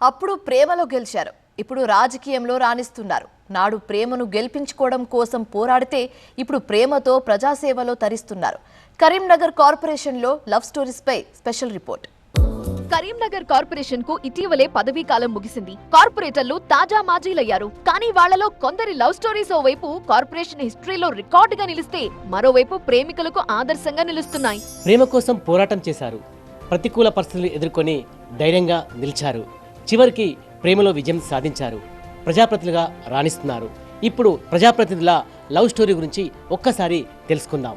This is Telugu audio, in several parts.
అప్పుడు ప్రేమలో గెలిచారు, ఇప్పుడు రాజకీయంలో రాణిస్తున్నారు. నాడు ప్రేమను గెలిపించుకోవడం కోసం పోరాడితే ఇప్పుడు ప్రేమతో ప్రజాసేవలో తరిస్తున్నారు. కరీంనగర్ కార్పొరేషన్లో లవ్ స్టోరీస్ పై స్పెషల్ రిపోర్ట్. కరీంనగర్ కార్పొరేషన్ కు ఇటీవలే పదవీ కాలం ముగిసింది. కార్పొరేటర్లు తాజా మాజీలయ్యారు. కానీ వాళ్లలో కొందరి లవ్ స్టోరీస్ ఓవైపు కార్పొరేషన్ హిస్టరీలో రికార్డుగా నిలిస్తే, మరోవైపు ప్రేమికులకు ఆదర్శంగా నిలుస్తున్నాయి. ప్రేమ కోసం పోరాటం చేశారు, ప్రతికూల పరిస్థితులు ఎదుర్కొని ధైర్యంగా నిలిచారు, చివరికి ప్రేమలో విజయం సాధించారు, ప్రజాప్రతినిధులుగా రాణిస్తున్నారు. ఇప్పుడు ప్రజాప్రతినిధుల లవ్ స్టోరీ గురించి ఒక్కసారి తెలుసుకుందాం.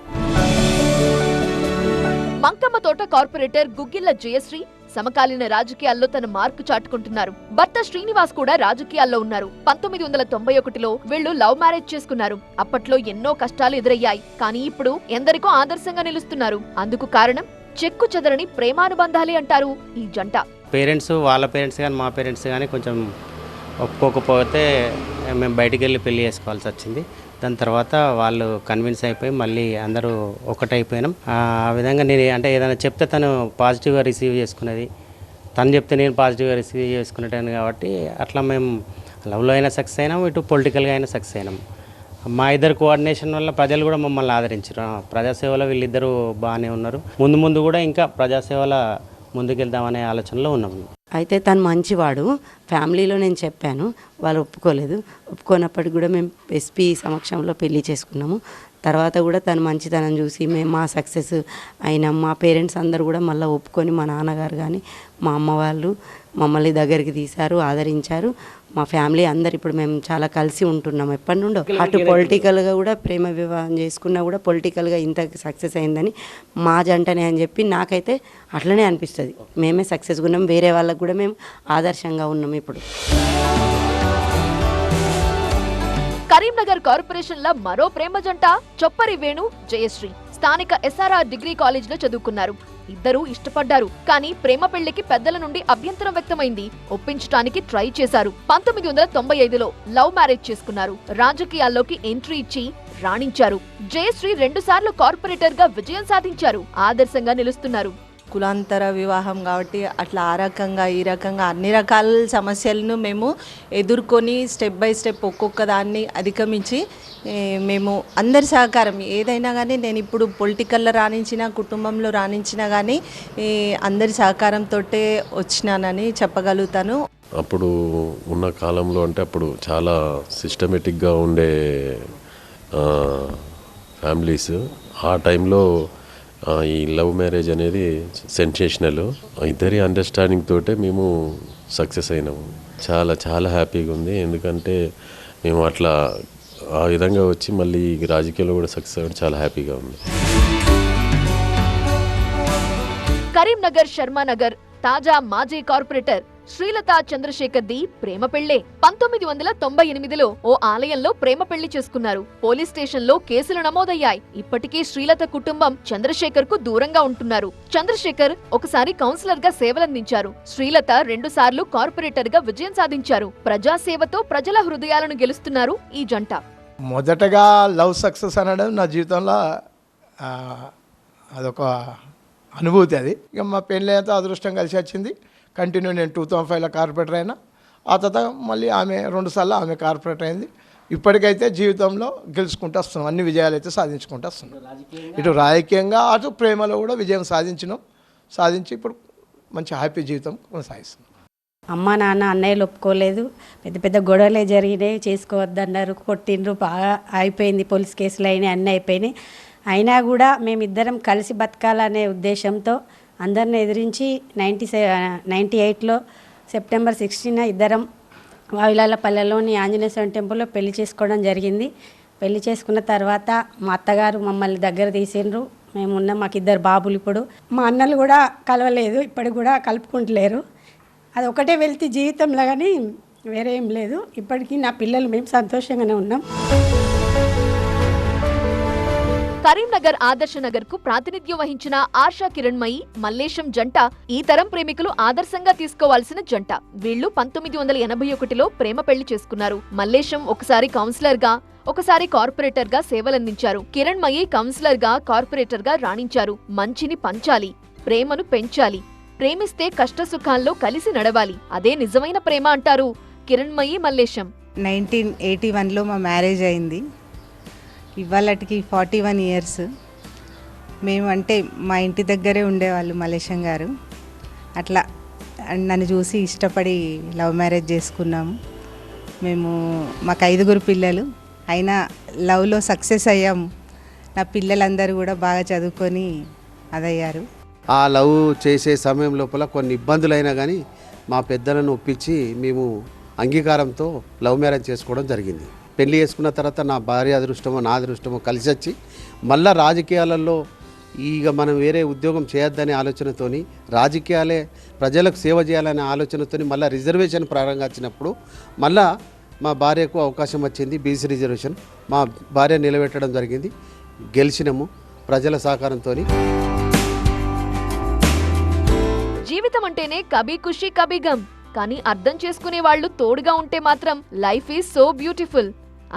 మంకమ్మ తోట కార్పొరేటర్ గుగ్గిళ్ల జయశ్రీ సమకాలీన రాజకీయాల్లో తన మార్కు చాటుకుంటున్నారు. భర్త శ్రీనివాస్ కూడా రాజకీయాల్లో ఉన్నారు. 1991లో వీళ్లు లవ్ మ్యారేజ్ చేసుకున్నారు. అప్పట్లో ఎన్నో కష్టాలు ఎదురయ్యాయి, కానీ ఇప్పుడు ఎందరికో ఆదర్శంగా నిలుస్తున్నారు. అందుకు కారణం చెక్కు చెదరని ప్రేమానుబంధాలే అంటారు ఈ జంట. వాళ్ళ పేరెంట్స్ కానీ మా పేరెంట్స్ కానీ కొంచెం ఒప్పుకోకపోతే మేము బయటికి వెళ్ళి పెళ్లి చేసుకోవాల్సి వచ్చింది. దాని తర్వాత వాళ్ళు కన్విన్స్ అయిపోయి మళ్ళీ అందరూ ఒకటైపోయినాం. ఆ విధంగా నేను అంటే ఏదైనా చెప్తే తను పాజిటివ్గా రిసీవ్ చేసుకునేది, తను చెప్తే నేను పాజిటివ్గా రిసీవ్ చేసుకునేటాను. కాబట్టి అట్లా మేము లవ్లో అయినా సక్సెస్ అయినాం, ఇటు పొలిటికల్గా అయినా సక్సెస్ అయినాం. మా ఇద్దరు కోఆర్డినేషన్ వల్ల ప్రజలు కూడా మమ్మల్ని ఆదరించారు. ప్రజాసేవలో వీళ్ళిద్దరూ బాగానే ఉన్నారు. ముందు కూడా ఇంకా ప్రజాసేవలో ముందుకెళ్దామనే ఆలోచనలో ఉన్నాము. అయితే తను మంచివాడు, ఫ్యామిలీలో నేను చెప్పాను, వాళ్ళు ఒప్పుకోలేదు. ఒప్పుకోనప్పటికి కూడా మేము ఎస్పీ సమక్షంలో పెళ్లి చేసుకున్నాము. తర్వాత కూడా తను మంచితనం చూసి మేము మా సక్సెస్ అయినా మా పేరెంట్స్ అందరూ కూడా మళ్ళీ ఒప్పుకొని, మా నాన్నగారు కానీ మా అమ్మ వాళ్ళు మమ్మల్ని దగ్గరికి తీశారు, ఆదరించారు. మా ఫ్యామిలీ అందరు ఇప్పుడు మేము చాలా కలిసి ఉంటున్నాం ఎప్పటి నుండో. అటు పొలిటికల్గా కూడా ప్రేమ వివాహం చేసుకున్నా కూడా పొలిటికల్గా ఇంత సక్సెస్ అయిందని మా జంటనే అని చెప్పి నాకైతే అట్లనే అనిపిస్తుంది. మేమే సక్సెస్గా ఉన్నాం, వేరే వాళ్ళకు కూడా మేము ఆదర్శంగా ఉన్నాం. ఇప్పుడు కరీంనగర్ కార్పొరేషన్ ల మరో ప్రేమ జంట చొప్పరి వేణు జయశ్రీ స్థానిక SRR డిగ్రీ కాలేజ్ లో చదువుకున్నారు. ఇద్దరూ ఇష్టపడ్డారు, కానీ ప్రేమ పెళ్లికి పెద్దల నుండి అభ్యంతరం వ్యక్తమైంది. ఒప్పించడానికి ట్రై చేశారు. 1995లో లవ్ మ్యారేజ్ చేసుకున్నారు. రాజకీయాల్లోకి ఎంట్రీ ఇచ్చి రాణించారు. జయశ్రీ 2 సార్లు కార్పొరేటర్ గా విజయం సాధించారు. ఆదర్శంగా నిలుస్తున్నారు. కులాంతర వివాహం కాబట్టి అట్లా ఆ రకంగా ఈ రకంగా అన్ని రకాల సమస్యలను మేము ఎదుర్కొని స్టెప్ బై స్టెప్ ఒక్కొక్క దాన్ని అధిగమించి మేము అందరి సహకారం ఏదైనా కానీ, నేను ఇప్పుడు పొలిటికల్లో రాణించిన, కుటుంబంలో రాణించినా కానీ అందరి సహకారంతో వచ్చినానని చెప్పగలుగుతాను. అప్పుడు ఉన్న కాలంలో అంటే అప్పుడు చాలా సిస్టమేటిక్గా ఉండే ఫ్యామిలీస్. ఆ టైంలో ఈ లవ్ మ్యారేజ్ అనేది సెన్సేషనల్. ఇద్దరి అండర్స్టాండింగ్ తోటే మేము సక్సెస్ అయినాము. చాలా చాలా హ్యాపీగా ఉంది. ఎందుకంటే మేము అట్లా ఆ విధంగా వచ్చి మళ్ళీ రాజకీయాల్లో కూడా సక్సెస్ అవ్వడం చాలా హ్యాపీగా ఉంది. కరీంనగర్ శర్మానగర్ తాజా మాజీ కార్పొరేటర్ శ్రీలతా చంద్రశేఖర్ ది ప్రేమ పెళ్లే. 1998లో ఓ ఆలయంలో ప్రేమ పెళ్లి చేసుకున్నారు. పోలీస్ స్టేషన్ లో కేసులు నమోదయ్యాయి. ఇప్పటికీ శ్రీలత కుటుంబం చంద్రశేఖర్ కు దూరంగా ఉంటున్నారు. చంద్రశేఖర్ ఒకసారి కౌన్సిలర్ గా సేవలందించారు. శ్రీలత 2 సార్లు కార్పొరేటర్ గా విజయం సాధించారు. ప్రజాసేవతో ప్రజల హృదయాలను గెలుస్తున్నారు ఈ జంట. మొదటగా లవ్ సక్సెస్ అనడం నా జీవితంలో అదొక అనుభూతి. అది ఇక మా పెళ్ళైతే అదృష్టం కలిసి వచ్చింది. కంటిన్యూ నేను 2005లో కార్పొరేటర్ అయినా. ఆ తర్వాత మళ్ళీ ఆమె 2 సార్లు ఆమె కార్పొరేటర్ అయింది. ఇప్పటికైతే జీవితంలో గెలుచుకుంటూ వస్తున్నాం, అన్ని విజయాలు అయితే సాధించుకుంటూ వస్తున్నాం. ఇటు రాజకీయంగా అటు ప్రేమలో కూడా విజయం సాధించి ఇప్పుడు మంచి హ్యాపీ జీవితం కొనసాగిస్తున్నాం. అమ్మ నాన్న అన్నయ్యలు ఒప్పుకోలేదు, పెద్ద పెద్ద గొడవలే జరిగినాయి, చేసుకోవద్దన్నారు, కొట్టిండ్రు, బాగా అయిపోయింది, పోలీస్ కేసులు అయినాయి, అన్నీ అయిపోయినాయి. అయినా కూడా మేమిద్దరం కలిసి బతకాలనే ఉద్దేశంతో అందరిని ఎదిరించి 98లో సెప్టెంబర్ 16న ఇద్దరం వావిలాలపల్లెలోని ఆంజనేయ స్వామి టెంపుల్లో పెళ్లి చేసుకోవడం జరిగింది. పెళ్లి చేసుకున్న తర్వాత మా అత్తగారు మమ్మల్ని దగ్గర తీసిండ్రు. మేమున్నాం, మాకు 2 బాబులు. ఇప్పుడు మా అన్నలు కూడా కలవలేదు, ఇప్పటికి కూడా కలుపుకుంటలేరు. అది ఒకటే వెళ్తే జీవితంలో కానీ వేరే ఏం లేదు. ఇప్పటికీ నా పిల్లలు మేము సంతోషంగానే ఉన్నాం. కరీంనగర్ ఆదర్శనగర్ కు ప్రాతినిధ్యం వహించిన ఆశా కిరణ్మయి మల్లేశం జంట ఈ తరం ప్రేమికులు ఆదర్శంగా తీసుకోవాల్సిన జంట. వీళ్లు 1981లో ప్రేమ పెళ్లి చేసుకున్నారు. మల్లేశం ఒకసారి కౌన్సిలర్ గా, ఒకసారి కార్పొరేటర్ గా సేవలందించారు. కిరణ్మయి కౌన్సిలర్ గా, కార్పొరేటర్ గా రాణించారు. మంచిని పంచాలి, ప్రేమను పెంచాలి, ప్రేమిస్తే కష్టసుఖాల్లో కలిసి నడవాలి, అదే నిజమైన ప్రేమ అంటారు కిరణ్మయి మల్లేశం. 1981లో మా మ్యారేజ్ అయింది. ఇవాళకి 41 ఇయర్స్. మేము అంటే మా ఇంటి దగ్గరే ఉండేవాళ్ళు మల్లేశం గారు. అట్లా నన్ను చూసి ఇష్టపడి లవ్ మ్యారేజ్ చేసుకున్నాము. మాకు 5 పిల్లలు అయినా లవ్లో సక్సెస్ అయ్యాము. నా పిల్లలందరూ కూడా బాగా చదువుకొని అదయ్యారు. ఆ లవ్ చేసే సమయం లోపల కొన్ని ఇబ్బందులైనా కానీ మా పెద్దలను ఒప్పించి మేము అంగీకారంతో లవ్ మ్యారేజ్ చేసుకోవడం జరిగింది. పెళ్లి చేసుకున్న తర్వాత నా భార్య అదృష్టమో నా అదృష్టమో కలిసి వచ్చి మళ్ళీ రాజకీయాలలో ఇక మనం వేరే ఉద్యోగం చేయొద్దనే ఆలోచనతోని రాజకీయాలే ప్రజలకు సేవ చేయాలనే ఆలోచనతోని మళ్ళీ రిజర్వేషన్ ప్రారంభంగా వచ్చినప్పుడు మళ్ళా మా భార్యకు అవకాశం వచ్చింది. బీసీ రిజర్వేషన్ మా భార్య నిలబెట్టడం జరిగింది. గెలిచినాము ప్రజల సహకారంతో. జీవితం అంటేనే కభీ ఖుషీ కభీ గమ్, కానీ అర్థం చేసుకునే వాళ్ళు తోడుగా ఉంటే మాత్రం లైఫ్ ఈజ్ సో బ్యూటిఫుల్.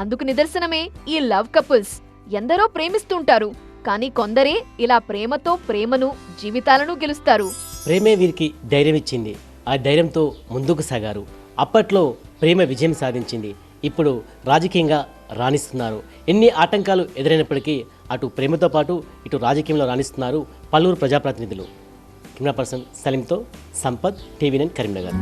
అందుకు నిదర్శనమే ఈ లవ్ కపుల్స్. ఎందరో ప్రేమిస్తుంటారు, కానీ కొందరే ఇలా ప్రేమతో ప్రేమను జీవితాలను గెలుస్తారు. ప్రేమే వీరికి ధైర్యం ఇచ్చింది. ఆ ధైర్యంతో ముందుకు సాగారు. అప్పట్లో ప్రేమ విజయం సాధించింది. ఇప్పుడు రాజకీయంగా రాణిస్తున్నారు. ఎన్ని ఆటంకాలు ఎదురైనప్పటికీ అటు ప్రేమతో పాటు ఇటు రాజకీయంలో రాణిస్తున్నారు పలువురు ప్రజాప్రతినిధులు. కెమెరా పర్సన్ సలీంతో సంపత్, టీవీ9 కరీంనగర్.